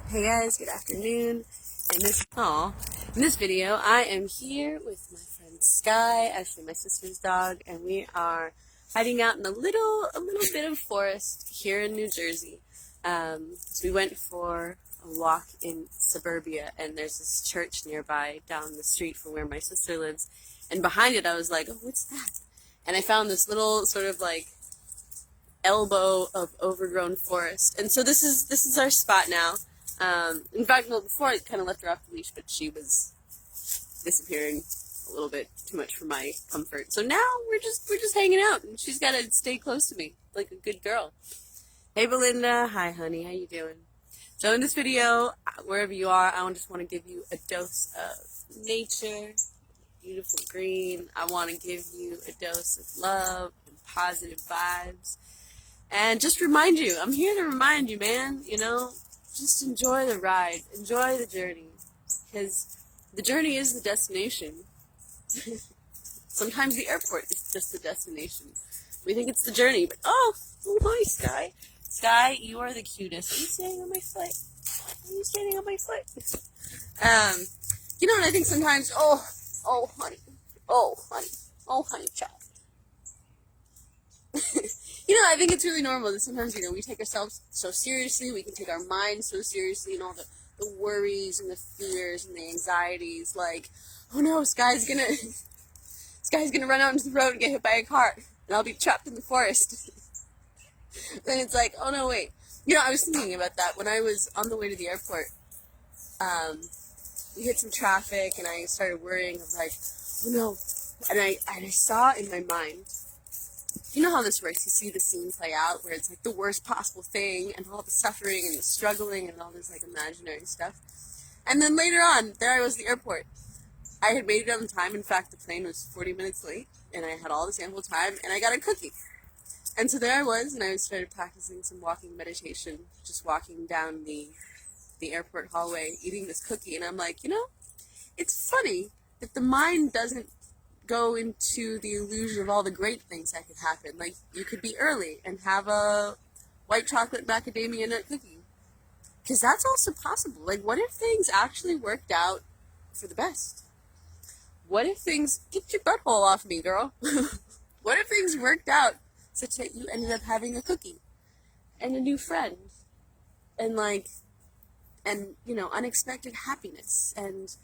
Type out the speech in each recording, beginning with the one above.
Hey guys, good afternoon. In this video, I am here with my friend Sky, actually my sister's dog, and we are hiding out in a little bit of forest here in New Jersey. So we went for a walk in suburbia, and there's this church nearby down the street from where my sister lives. And behind it, I was like, "Oh, what's that?" And I found this little sort of like elbow of overgrown forest, and so this is our spot now. In fact, well, before I kind of left her off the leash, but she was disappearing a little bit too much for my comfort. So now we're just hanging out, and she's got to stay close to me like a good girl. Hey, Belinda. Hi, honey. How you doing? So in this video, wherever you are, I just want to give you a dose of nature, beautiful green. I want to give you a dose of love and positive vibes, and just remind you, I'm here to remind you, man. Just enjoy the ride, enjoy the journey, because the journey is the destination. Sometimes the airport is just the destination. We think it's the journey, but oh my, Sky. Sky, you are the cutest. Are you standing on my foot? Are you standing on my foot? And I think sometimes, oh, honey, child. I think it's really normal that sometimes, we take ourselves so seriously, we can take our minds so seriously, and all the worries and the fears and the anxieties, like, oh no, Sky's gonna run out into the road and get hit by a car, and I'll be trapped in the forest. Then it's like, oh no, wait. I was thinking about that when I was on the way to the airport. We hit some traffic, and I started worrying. I was like, oh no. And I saw in my mind, you know how this works. You see the scene play out where it's like the worst possible thing and all the suffering and the struggling and all this like imaginary stuff. And then later on, there I was at the airport. I had made it on time. In fact, the plane was 40 minutes late, and I had all this ample time, and I got a cookie. And so there I was, and I started practicing some walking meditation, just walking down the airport hallway, eating this cookie. And I'm like, it's funny that the mind doesn't go into the illusion of all the great things that could happen. Like, you could be early and have a white chocolate macadamia nut cookie. Because that's also possible. Like, what if things actually worked out for the best? What if things... Get your butthole off me, girl. What if things worked out such that you ended up having a cookie and a new friend and unexpected happiness and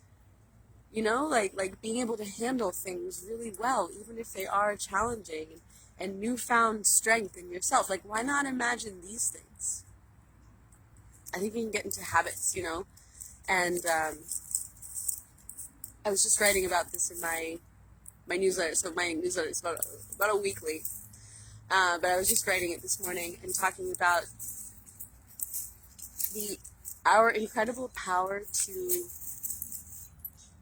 like being able to handle things really well, even if they are challenging, and newfound strength in yourself. Like, why not imagine these things? I think we can get into habits, and I was just writing about this in my newsletter. So my newsletter is about a weekly, but I was just writing it this morning and talking about our incredible power to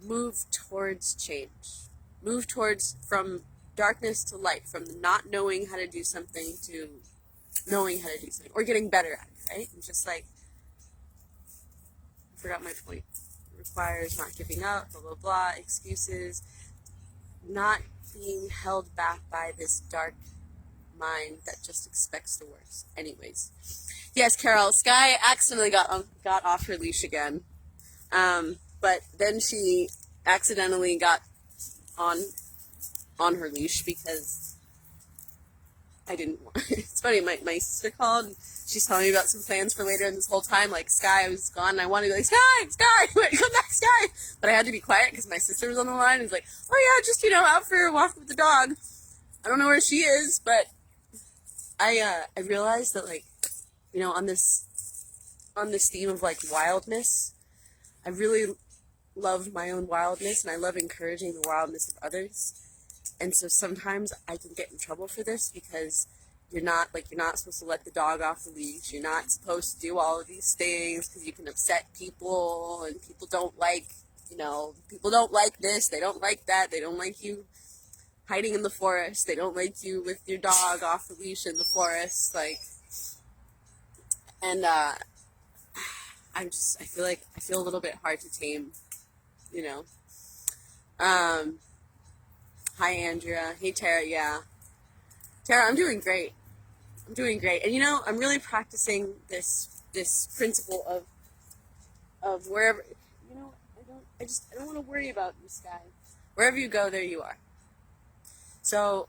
move towards change, move towards from darkness to light, from not knowing how to do something to knowing how to do something, or getting better at it, right? And just like, I forgot my point. It requires not giving up, blah, blah, blah, excuses, not being held back by this dark mind that just expects the worst. Anyways, yes, Carol, Sky accidentally got off her leash again. But then she accidentally got on her leash because I didn't want. It's funny, my sister called, and she's telling me about some plans for later, and this whole time, like, Sky was gone, and I wanted to be like, Sky, wait, come back, Sky! But I had to be quiet because my sister was on the line, and was like, oh yeah, just, out for a walk with the dog. I don't know where she is, but I realized that, like, on this theme of, like, wildness, I really love my own wildness, and I love encouraging the wildness of others. And so sometimes I can get in trouble for this because you're not supposed to let the dog off the leash. You're not supposed to do all of these things because you can upset people, and people don't like this, they don't like that, they don't like you hiding in the forest, they don't like you with your dog off the leash in the forest, and I feel a little bit hard to tame, Hi, Andrea. Hey, Tara. Yeah. Tara, I'm doing great. And, I'm really practicing this principle of of wherever, I don't want to worry about you, Sky. Wherever you go, there you are. So,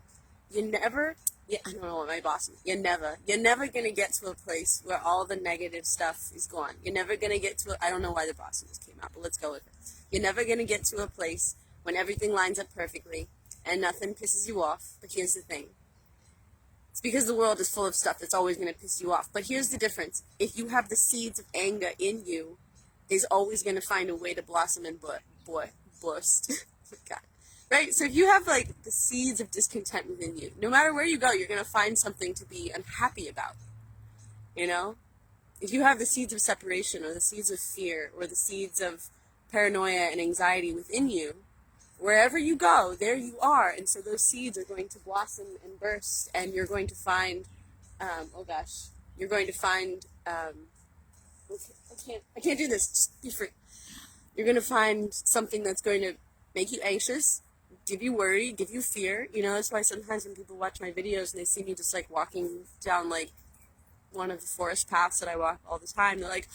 you never, yeah, I don't know what my boss is. You're never gonna get to a place where all the negative stuff is gone. You're never gonna get to, I don't know why the boss just came out, but let's go with it. You're never gonna get to a place when everything lines up perfectly and nothing pisses you off. But here's the thing. It's because the world is full of stuff that's always gonna piss you off. But here's the difference. If you have the seeds of anger in you, there's always gonna find a way to blossom and burst. God. Right? So if you have, like, the seeds of discontent within you, no matter where you go, you're going to find something to be unhappy about. You know? If you have the seeds of separation or the seeds of fear or the seeds of paranoia and anxiety within you, wherever you go, there you are. And so those seeds are going to blossom and burst, and you're going to find, you're going to find, I can't do this. Just be free. You're going to find something that's going to make you anxious, give you worry, give you fear. You know, that's why sometimes when people watch my videos and they see me just, like, walking down, like, one of the forest paths that I walk all the time, they're like,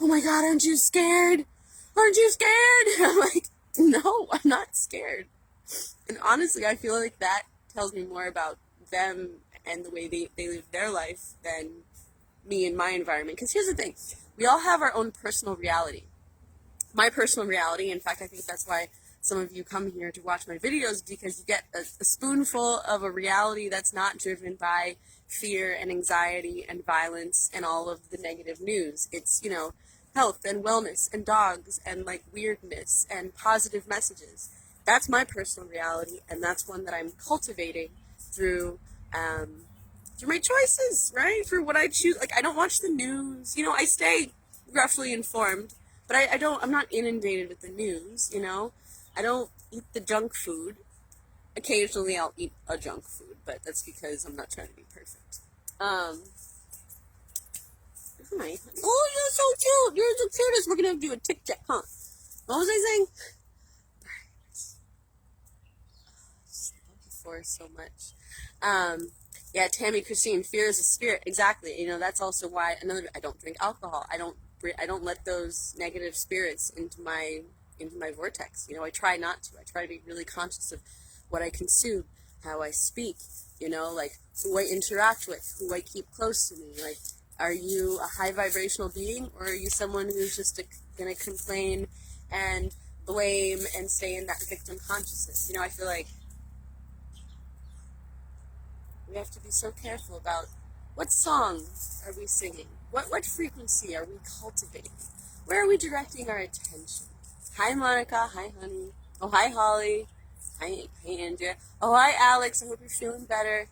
oh my God, aren't you scared? Aren't you scared? I'm like, no, I'm not scared. And honestly, I feel like that tells me more about them and the way they live their life than me and my environment. Because here's the thing. We all have our own personal reality. My personal reality, in fact, I think that's why some of you come here to watch my videos, because you get a spoonful of a reality that's not driven by fear and anxiety and violence and all of the negative news. It's, you know, health and wellness and dogs and, like, weirdness and positive messages. That's my personal reality, and that's one that I'm cultivating through my choices, right? For what I choose. Like, I don't watch the news. You know, I stay roughly informed, but I'm not inundated with the news, you know? I don't eat the junk food. Occasionally I'll eat a junk food, but that's because I'm not trying to be perfect. Hi. Oh, you're so cute. You're the cutest. We're going to do a tic tac, huh? What was I saying? I love you for so much. Yeah, Tammy Christine, fear is a spirit. Exactly. You know, that's also why I don't drink alcohol. I don't let those negative spirits into my vortex. You know, I try not to. I try to be really conscious of what I consume, how I speak, you know, like who I interact with, who I keep close to me. Like, are you a high vibrational being, or are you someone who's just going to complain and blame and stay in that victim consciousness? You know, I feel like we have to be so careful about what song are we singing? What frequency are we cultivating? Where are we directing our attention? Hi, Monica. Hi, honey. Oh, hi, Holly. Hi, Andrea. Oh, hi, Alex. I hope you're feeling better.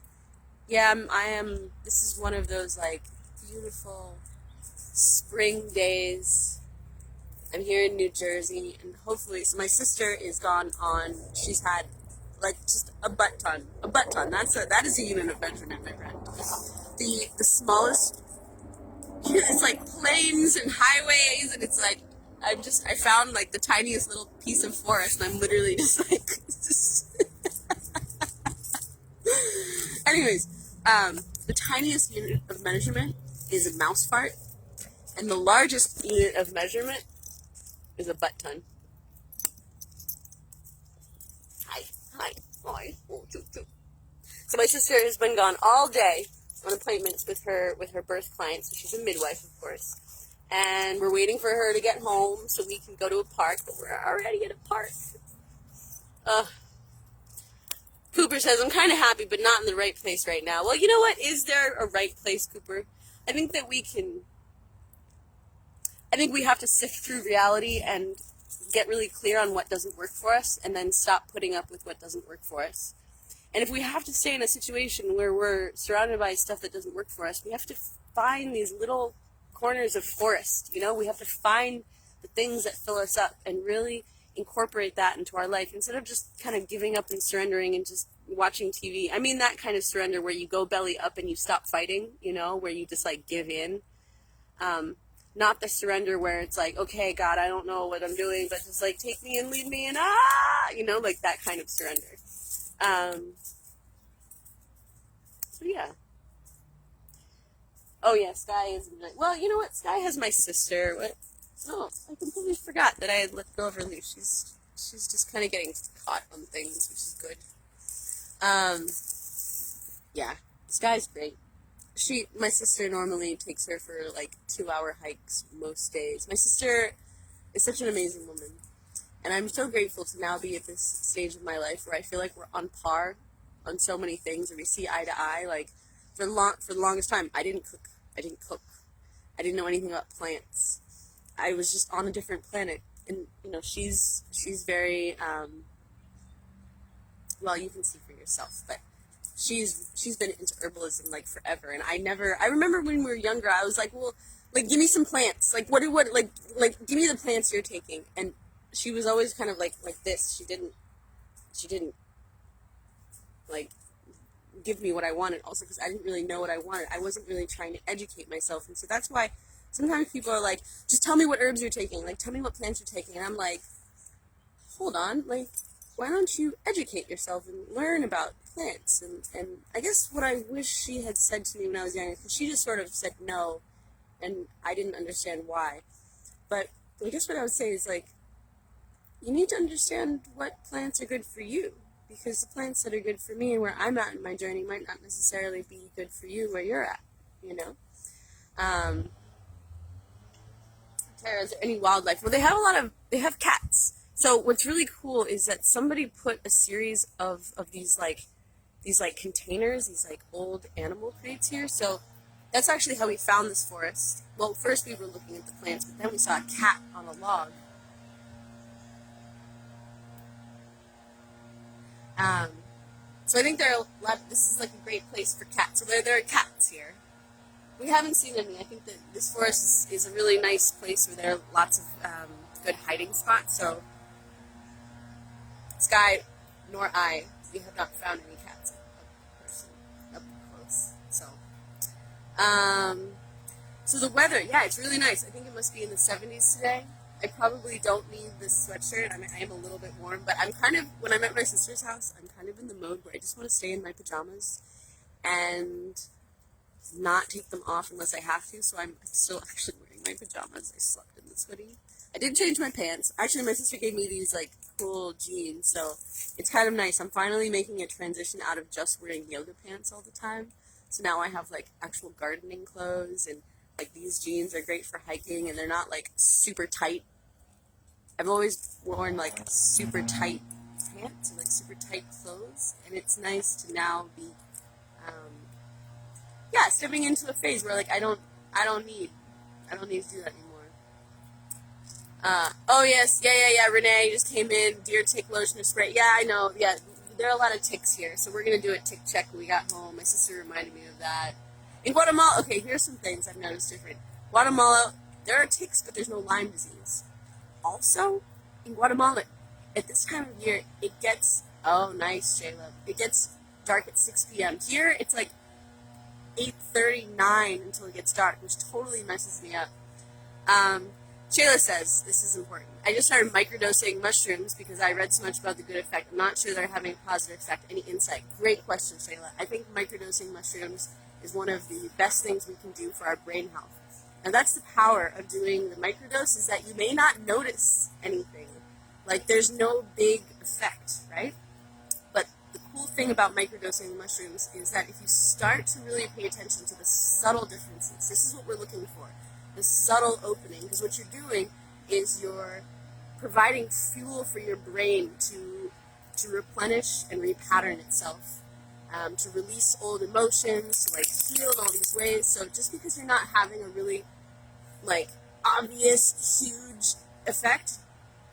Yeah, I am. This is one of those, like, beautiful spring days. I'm here in New Jersey, and hopefully, so my sister is gone on, she's had, like, just a butt ton. That is a unit of measurement, my friend. The smallest, it's like plains and highways, and it's like, I found, like, the tiniest little piece of forest, and I'm literally just, like, Anyways, the tiniest unit of measurement is a mouse fart, and the largest unit of measurement is a butt ton. Hi. So my sister has been gone all day on appointments with her birth client, so she's a midwife, of course. And we're waiting for her to get home so we can go to a park, but we're already at a park. Cooper says, I'm kind of happy, but not in the right place right now. Well, you know what? Is there a right place, Cooper? I think we have to sift through reality and get really clear on what doesn't work for us, and then stop putting up with what doesn't work for us. And if we have to stay in a situation where we're surrounded by stuff that doesn't work for us, we have to find these little corners of forest, you know? We have to find the things that fill us up and really incorporate that into our life instead of just kind of giving up and surrendering and just watching TV. I mean that kind of surrender where you go belly up and you stop fighting, you know, where you just, like, give in. Not the surrender where it's like, okay, God, I don't know what I'm doing, but just, like, take me and lead me and you know, like that kind of surrender. So yeah. Oh yeah, Sky is, well, you know what? Sky has my sister. What? Oh, I completely forgot that I had let go of her leash. She's just kind of getting caught on things, which is good. Yeah, Sky's great. My sister normally takes her for like 2-hour hikes most days. My sister is such an amazing woman, and I'm so grateful to now be at this stage of my life where I feel like we're on par on so many things, where we see eye to eye. Like for the longest time, I didn't cook. I didn't know anything about plants. I was just on a different planet, and she's very well, you can see for yourself, but she's been into herbalism like forever, and I remember when we were younger, I was like, well, like, give me some plants, like what give me the plants you're taking, and she was always kind of like this. She didn't like give me what I wanted, also because I didn't really know what I wanted. I wasn't really trying to educate myself, and so that's why sometimes people are like, just tell me what herbs you're taking, like tell me what plants you're taking, and I'm like, hold on, like, why don't you educate yourself and learn about plants? And I guess what I wish she had said to me when I was younger, because she just sort of said no, and I didn't understand why. But I guess what I would say is, like, you need to understand what plants are good for you, because the plants that are good for me and where I'm at in my journey might not necessarily be good for you where you're at, Tara, is there any wildlife? Well, they have cats. So what's really cool is that somebody put a series of these containers, these like old animal crates here. So that's actually how we found this forest. Well, first we were looking at the plants, but then we saw a cat on a log. So I think this is like a great place for cats. So there are cats here. We haven't seen any. I think that this forest is a really nice place where there are lots of good hiding spots. So Sky nor I, we have not found any cats up close. So the weather, yeah, it's really nice. I think it must be in the 70s today. I probably don't need this sweatshirt. I am a little bit warm, but when I'm at my sister's house, I'm kind of in the mode where I just want to stay in my pajamas and not take them off unless I have to. So I'm still actually wearing my pajamas. I slept in this hoodie. I did change my pants. Actually, my sister gave me these like cool jeans, so it's kind of nice. I'm finally making a transition out of just wearing yoga pants all the time. So now I have like actual gardening clothes, and like these jeans are great for hiking, and they're not like super tight. I've always worn like super tight pants and like super tight clothes, and it's nice to now be stepping into a phase where like I don't need to do that anymore. Oh yes, yeah. Renee just came in. Deer tick lotion or spray. Yeah, I know. Yeah, there are a lot of ticks here, so we're gonna do a tick check when we got home. My sister reminded me of that. In Guatemala, okay, here's some things I've noticed different. Guatemala, there are ticks, but there's no Lyme disease. Also, in Guatemala, at this time of year, it gets nice, Shayla. It gets dark at 6 p.m. Here, it's like 8:39 until it gets dark, which totally messes me up. Shayla says, this is important. I just started microdosing mushrooms because I read so much about the good effect. I'm not sure they're having a positive effect. Any insight? Great question, Shayla. I think microdosing mushrooms is one of the best things we can do for our brain health. And that's the power of doing the microdose, is that you may not notice anything. Like, there's no big effect, right? But the cool thing about microdosing mushrooms is that if you start to really pay attention to the subtle differences, this is what we're looking for. The subtle opening, because what you're doing is you're providing fuel for your brain to replenish and repattern itself, to release old emotions, to like heal in all these ways. So just because you're not having a really like obvious huge effect,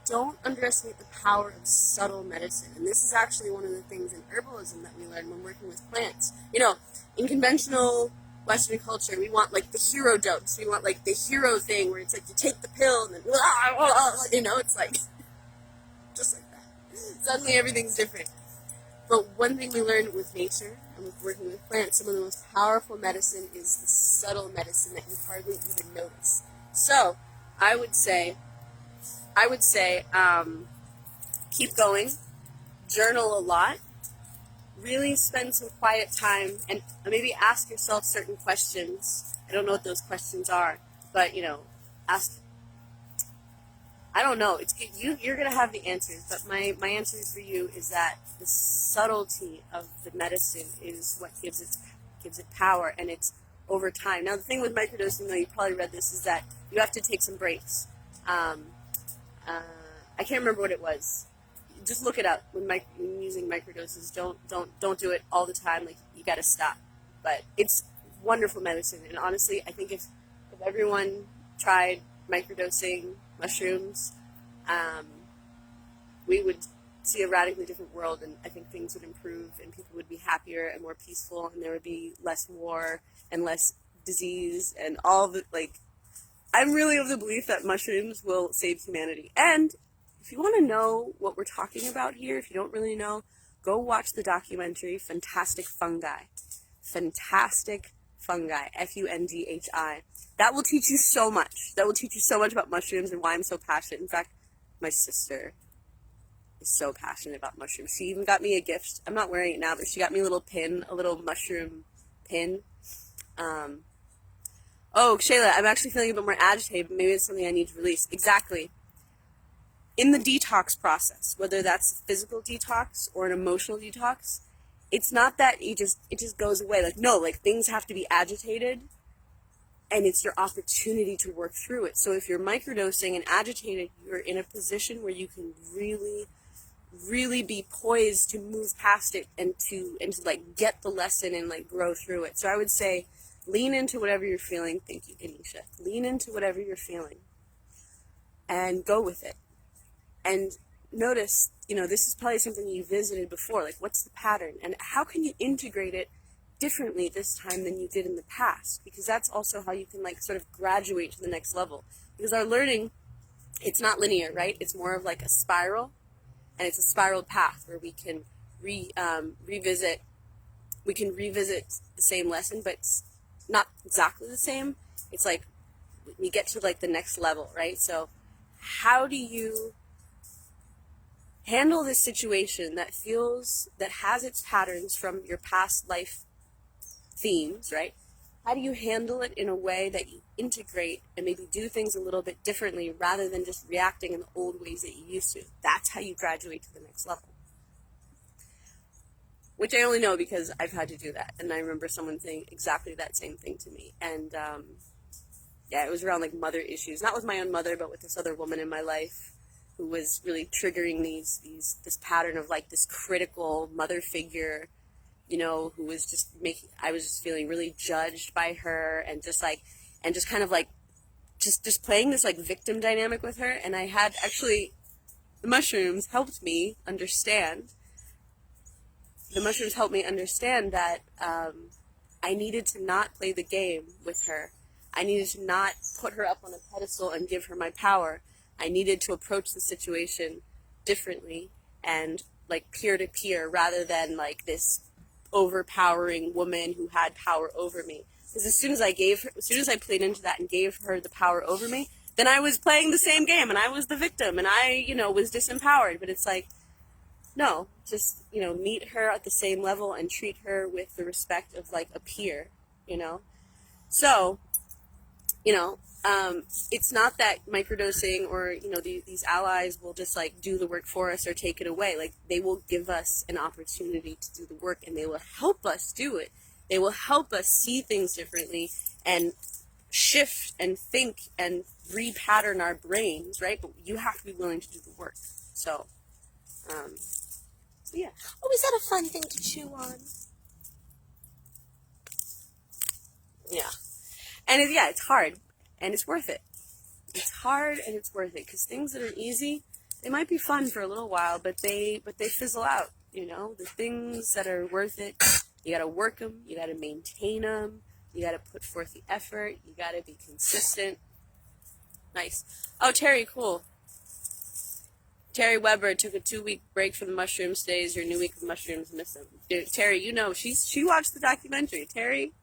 don't underestimate the power of subtle medicine. And this is actually one of the things in herbalism that we learn when working with plants. In conventional Western culture, we want like the hero dose. We want like the hero thing where it's like you take the pill and then, it's like just like that. Suddenly everything's different. But one thing we learned with nature and with working with plants, some of the most powerful medicine is the subtle medicine that you hardly even notice. So I would say, keep going, journal a lot, really spend some quiet time, and maybe ask yourself certain questions. I don't know what those questions are, but ask I don't know. You're gonna have the answers, but my answer for you is that the subtlety of the medicine is what gives it power, and it's over time. Now the thing with microdosing, though, you probably read this, is that you have to take some breaks. Um, I can't remember what it was. Just look it up when using microdoses. Don't do it all the time. Like, you got to stop. But it's wonderful medicine, and honestly, I think if everyone tried microdosing mushrooms, we would see a radically different world, and I think things would improve, and people would be happier and more peaceful, and there would be less war and less disease and all the, like, I'm really of the belief that mushrooms will save humanity. And if you want to know what we're talking about here, if you don't really know, go watch the documentary Fantastic Fungi. Fantastic Fungi, Fundhi. That will teach you so much. That will teach you so much about mushrooms and why I'm so passionate. In fact, my sister is so passionate about mushrooms. She even got me a gift. I'm not wearing it now, but she got me a little pin, a little mushroom pin. Oh, Shayla, I'm actually feeling a bit more agitated, but maybe it's something I need to release. Exactly. In the detox process, whether that's a physical detox or an emotional detox, it's not that it just goes away. Like, no, like, things have to be agitated, and it's your opportunity to work through it. So if you're microdosing and agitated, you're in a position where you can really, really be poised to move past it and to like get the lesson and like grow through it. So I would say, lean into whatever you're feeling. Thank you, Ganesha. Lean into whatever you're feeling and go with it. And notice, this is probably something you visited before. Like, what's the pattern? And how can you integrate it differently this time than you did in the past? Because that's also how you can, like, sort of graduate to the next level. Because our learning, it's not linear, right? It's more of like a spiral. And it's a spiral path where we can revisit the same lesson, but it's not exactly the same. It's like we get to like the next level, right? So how do you handle this situation that has its patterns from your past life themes, right? How do you handle it in a way that you integrate and maybe do things a little bit differently rather than just reacting in the old ways that you used to? That's how you graduate to the next level. Which I only know because I've had to do that. And I remember someone saying exactly that same thing to me. And yeah, it was around like mother issues. Not with my own mother, but with this other woman in my life who was really triggering this pattern of like this critical mother figure, who was just I was just feeling really judged by her and just kind of like, just playing this like victim dynamic with her. And I had actually, the mushrooms helped me understand that I needed to not play the game with her. I needed to not put her up on a pedestal and give her my power. I needed to approach the situation differently and like peer to peer rather than like this overpowering woman who had power over me. Because as soon as I played into that and gave her the power over me, then I was playing the same game and I was the victim and I, was disempowered. But it's like, no, just, meet her at the same level and treat her with the respect of like a peer, So, it's not that microdosing or, these allies will just like do the work for us or take it away. Like, they will give us an opportunity to do the work and they will help us do it. They will help us see things differently and shift and think and repattern our brains, right? But you have to be willing to do the work. So yeah. Oh, is that a fun thing to chew on? Yeah. And it's hard. And it's worth it. It's hard and it's worth it. Because things that are easy, they might be fun for a little while, but they fizzle out, The things that are worth it, you gotta work them, you gotta maintain them, you gotta put forth the effort, you gotta be consistent. Nice. Oh, Terry, cool. Terry Weber took a 2-week break from the mushrooms. Today is your new week of mushrooms. Miss them. Dude, Terry, she watched the documentary. Terry,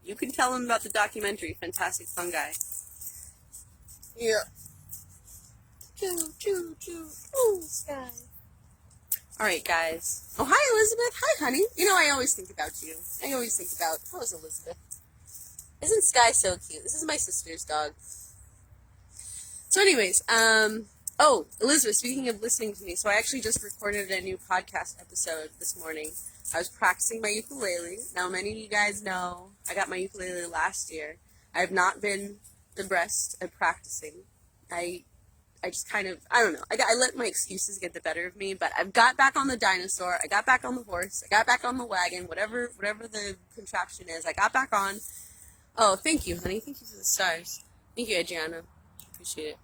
you can tell them about the documentary, Fantastic Fungi. Yeah. Choo. Ooh, sky. All right, guys. Oh, hi, Elizabeth. Hi, honey. I always think about you. I always think about, how's Elizabeth? Isn't Sky so cute? This is my sister's dog. So anyways, Oh, Elizabeth, speaking of listening to me, so I actually just recorded a new podcast episode this morning. I was practicing my ukulele. Now, many of you guys know I got my ukulele last year. I have not been the best at practicing. I just kind of, I don't know. I let my excuses get the better of me, but I've got back on the dinosaur. I got back on the horse. I got back on the wagon. Whatever the contraption is, I got back on. Oh, thank you, honey. Thank you for the stars. Thank you, Adriana. Appreciate it.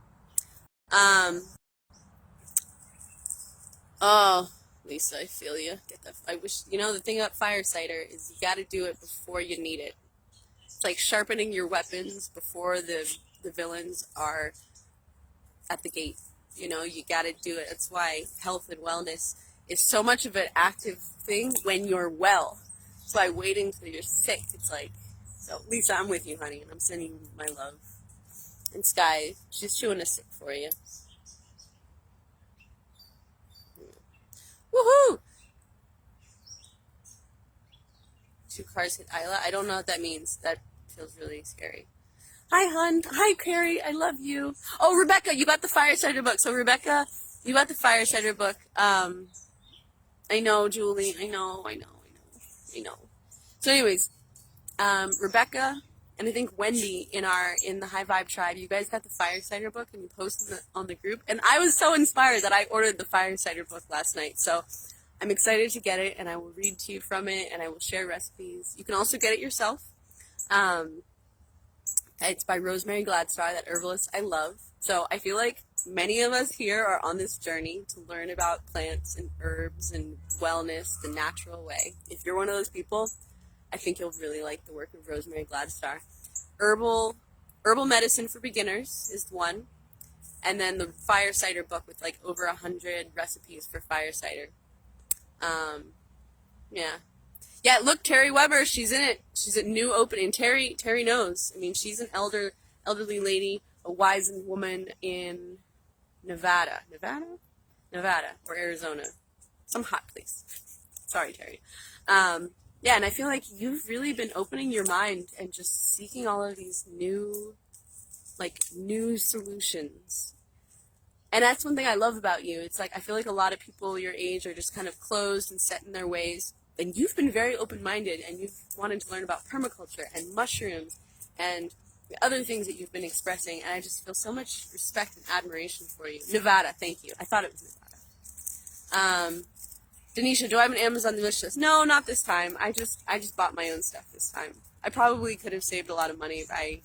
Oh, Lisa, I feel you. I wish, the thing about fire cider is you gotta do it before you need it. It's like sharpening your weapons before the villains are at the gate. You gotta do it. That's why health and wellness is so much of an active thing when you're well. That's why waiting till you're sick, it's like, so Lisa, I'm with you, honey, and I'm sending you my love. And Sky, she's chewing a stick for you. Woohoo! 2 cars hit Isla. I don't know what that means. That feels really scary. Hi, hun. Hi, Carrie. I love you. Oh, Rebecca, you got the Firesider book. So, Rebecca, you got the Firesider book. I know, Julie. I know. So, anyways, Rebecca and I think Wendy in the High Vibe tribe, you guys got the Firesider book and you posted it on the group. And I was so inspired that I ordered the Firesider book last night. So I'm excited to get it, and I will read to you from it, and I will share recipes. You can also get it yourself. It's by Rosemary Gladstar, that herbalist I love. So I feel like many of us here are on this journey to learn about plants and herbs and wellness the natural way. If you're one of those people, I think you'll really like the work of Rosemary Gladstar. Herbal medicine for beginners is one. And then the Firesider book with like over 100 recipes for fire cider. Yeah, look, Terry Weber, she's in it. She's a new opening. Terry knows. I mean, she's an elderly lady, a wizened woman in Nevada or Arizona. Some hot place. Sorry, Terry. Yeah, and I feel like you've really been opening your mind and just seeking all of these new solutions. And that's one thing I love about you. It's like, I feel like a lot of people your age are just kind of closed and set in their ways. And you've been very open-minded, and you've wanted to learn about permaculture and mushrooms and the other things that you've been expressing. And I just feel so much respect and admiration for you. Nevada, thank you. I thought it was Nevada. Denisha, do I have an Amazon wish list? No, not this time. I just bought my own stuff this time. I probably could have saved a lot of money by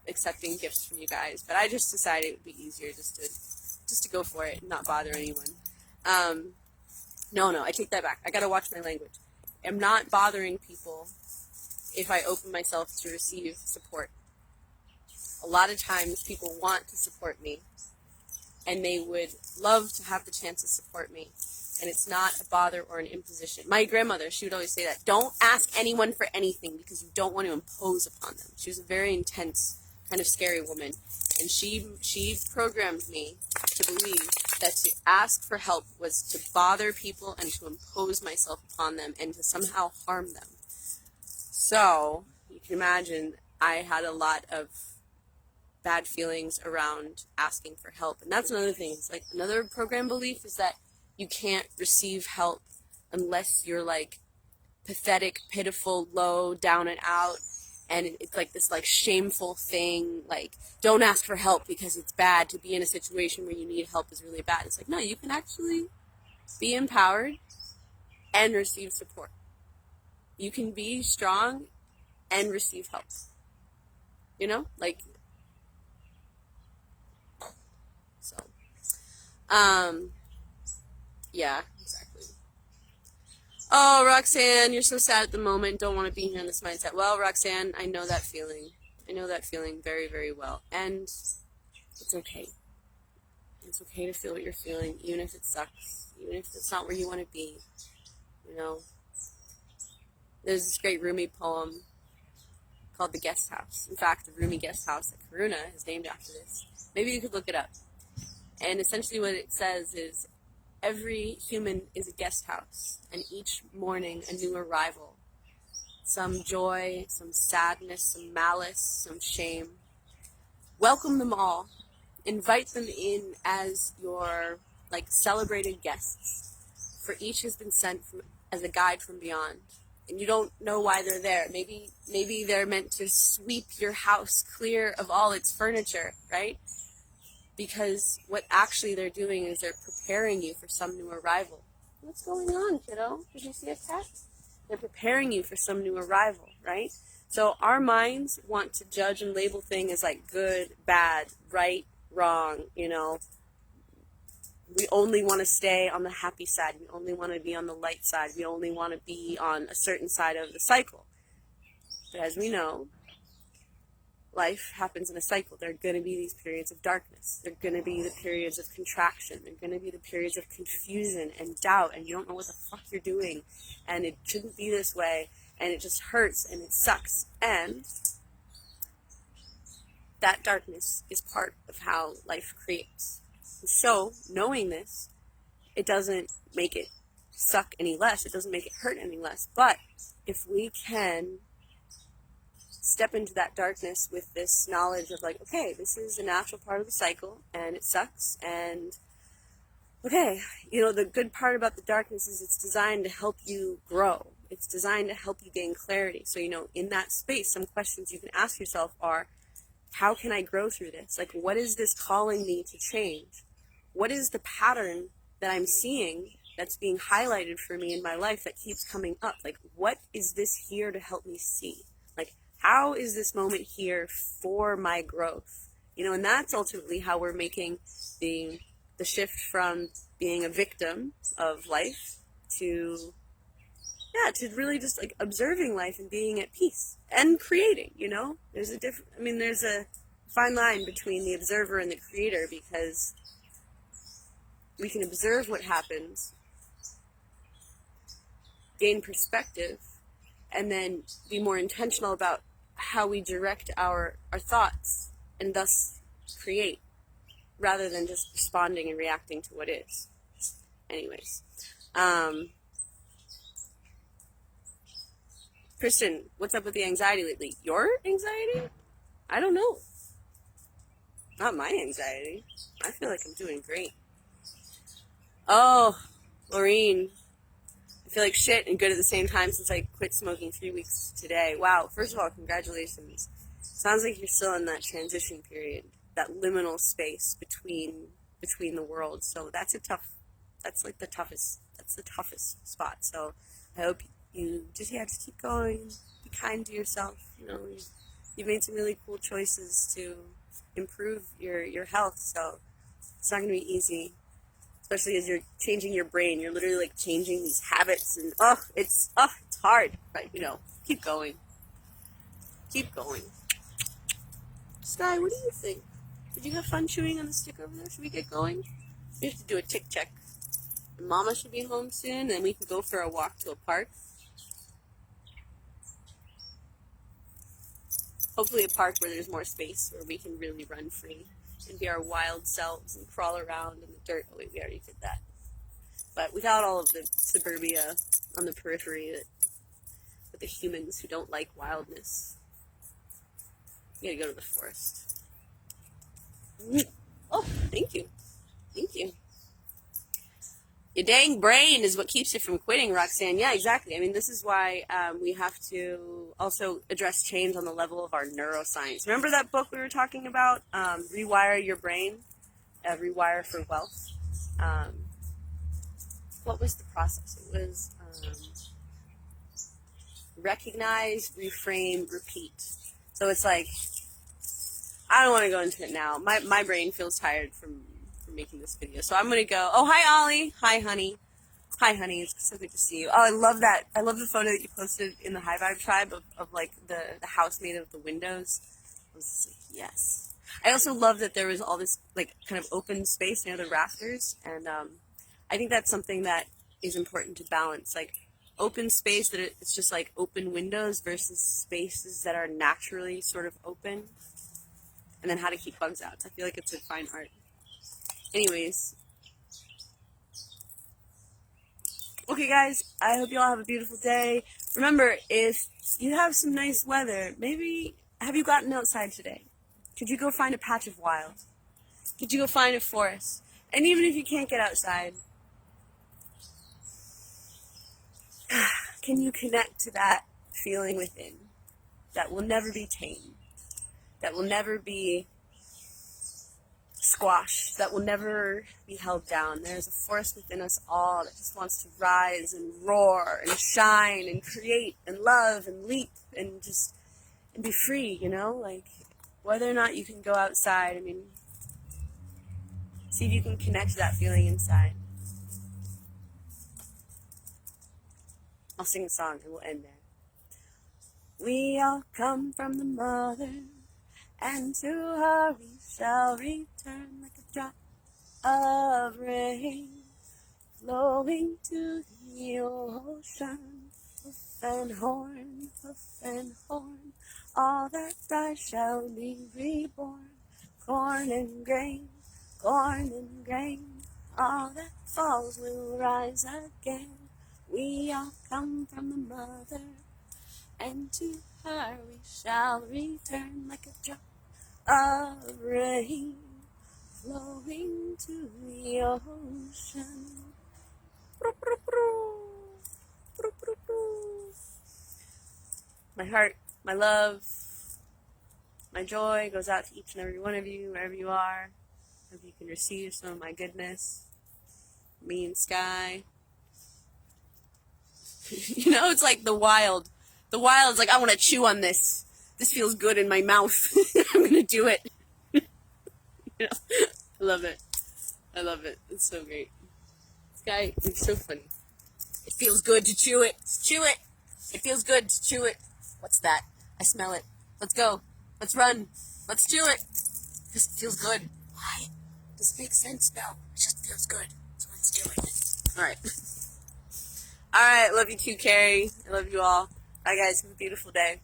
accepting gifts from you guys, but I just decided it would be easier just to go for it and not bother anyone. No, I take that back. I gotta watch my language. I'm not bothering people if I open myself to receive support. A lot of times people want to support me, and they would love to have the chance to support me. And it's not a bother or an imposition. My grandmother, she would always say that. Don't ask anyone for anything because you don't want to impose upon them. She was a very intense, kind of scary woman. And she programmed me to believe that to ask for help was to bother people and to impose myself upon them and to somehow harm them. So, you can imagine I had a lot of bad feelings around asking for help. And that's another thing. It's like another program belief is that you can't receive help unless you're like pathetic, pitiful, low, down and out. And it's like this like shameful thing, like don't ask for help because it's bad. To be in a situation where you need help is really bad. It's like, no, you can actually be empowered and receive support. You can be strong and receive help. Yeah, exactly. Oh, Roxanne, you're so sad at the moment. Don't want to be here in this mindset. Well, Roxanne, I know that feeling. I know that feeling very, very well. And it's okay. It's okay to feel what you're feeling, even if it sucks, even if it's not where you want to be. There's this great Rumi poem called The Guest House. In fact, the Rumi Guest House at Karuna is named after this. Maybe you could look it up. And essentially what it says is, every human is a guest house, and each morning a new arrival. Some joy, some sadness, some malice, some shame. Welcome them all invite them in as your like celebrated guests. For each has been sent as a guide from beyond. And you don't know why they're there. Maybe they're meant to sweep your house clear of all its furniture, right? Because what actually they're doing is they're preparing you for some new arrival. What's going on, kiddo? Did you see a cat? They're preparing you for some new arrival, right? So our minds want to judge and label things as like good, bad, right, wrong, you know. We only want to stay on the happy side. We only want to be on the light side. We only want to be on a certain side of the cycle. But as we know, life happens in a cycle. There are going to be these periods of darkness. There are going to be the periods of contraction. There are going to be the periods of confusion and doubt, and you don't know what the fuck you're doing, and it shouldn't be this way, and it just hurts, and it sucks. And that darkness is part of how life creates. So, knowing this, it doesn't make it suck any less. It doesn't make it hurt any less. But if we can step into that darkness with this knowledge of like, okay, this is a natural part of the cycle, and it sucks, and okay, you know, the good part about the darkness is it's designed to help you grow. It's designed to help you gain clarity. So, you know, in that space, some questions you can ask yourself are, how can I grow through this? Like, what is this calling me to change? What is the pattern that I'm seeing that's being highlighted for me in my life that keeps coming up? Like, what is this here to help me see? Like, how is this moment here for my growth? You know, and that's ultimately how we're making the shift from being a victim of life to really just like observing life and being at peace and creating, you know? There's a fine line between the observer and the creator, because we can observe what happens, gain perspective, and then be more intentional about how we direct our thoughts and thus create, rather than just responding and reacting to what is. Anyways, Kristen, what's up with the anxiety lately? Your anxiety? I don't know. Not my anxiety. I feel like I'm doing great. Oh, Laureen. I feel like shit and good at the same time since I quit smoking 3 weeks today. Wow, first of all, congratulations. Sounds like you're still in that transition period, that liminal space between the worlds. So that's the toughest spot. So I hope you just just keep going, be kind to yourself. You know, you've made some really cool choices to improve your health, so it's not going to be easy, especially as you're changing your brain. You're literally like changing these habits, and it's hard, but you know, keep going. Sky, what do you think? Did you have fun chewing on the stick over there? Should we get going? We have to do a tick check. Mama should be home soon, and we can go for a walk to a park. Hopefully a park where there's more space, where we can really run free and be our wild selves and crawl around in the dirt. Oh wait, we already did that. But without all of the suburbia on the periphery with the humans who don't like wildness. You gotta go to the forest. Oh, thank you. Your dang brain is what keeps you from quitting, Roxanne. Yeah, exactly. I mean, this is why we have to also address change on the level of our neuroscience. Remember that book we were talking about? Rewire Your Brain, Rewire for Wealth. What was the process? It was recognize, reframe, repeat. So it's like, I don't want to go into it now. My brain feels tired from making this video. So I'm going to go. Oh, hi, Ollie. Hi, honey. It's so good to see you. Oh, I love that. I love the photo that you posted in the High Vibe tribe of like the house made of the windows. I was just like, yes. I also love that there was all this like kind of open space near the rafters. And I think that's something that is important to balance. Like open space that it's just like open windows versus spaces that are naturally sort of open. And then how to keep bugs out. I feel like it's a fine art. Anyways. Okay, guys, I hope you all have a beautiful day. Remember, if you have some nice weather, maybe, have you gotten outside today? Could you go find a patch of wild? Could you go find a forest? And even if you can't get outside, can you connect to that feeling within that will never be tamed, that will never be squashed, that will never be held down? There's a force within us all that just wants to rise and roar and shine and create and love and leap and just and be free, you know? Like, whether or not you can go outside, I mean, see if you can connect to that feeling inside. I'll sing a song and we'll end there. We all come from the mother, and to her we shall return like a drop of rain, flowing to the ocean. Hoof and horn, all that dies shall be reborn. Corn and grain, all that falls will rise again. We all come from the mother, and to her we shall return like a drop of rain, flowing to the ocean. My heart, my love, my joy goes out to each and every one of you, wherever you are. Hope you can receive some of my goodness. Me and Sky. You know, it's like the wild. The wild's like, I want to chew on this. This feels good in my mouth. I'm going to do it. You know? I love it. I love it. It's so great. Sky, it's so funny. It feels good to chew it. Chew it. It feels good to chew it. What's that? I smell it. Let's go. Let's run. Let's chew it. Because it feels good. Why? Does it make sense? No. It just feels good. So let's do it. Alright. Alright. Love you too, Carrie. I love you all. Bye, guys. Have a beautiful day.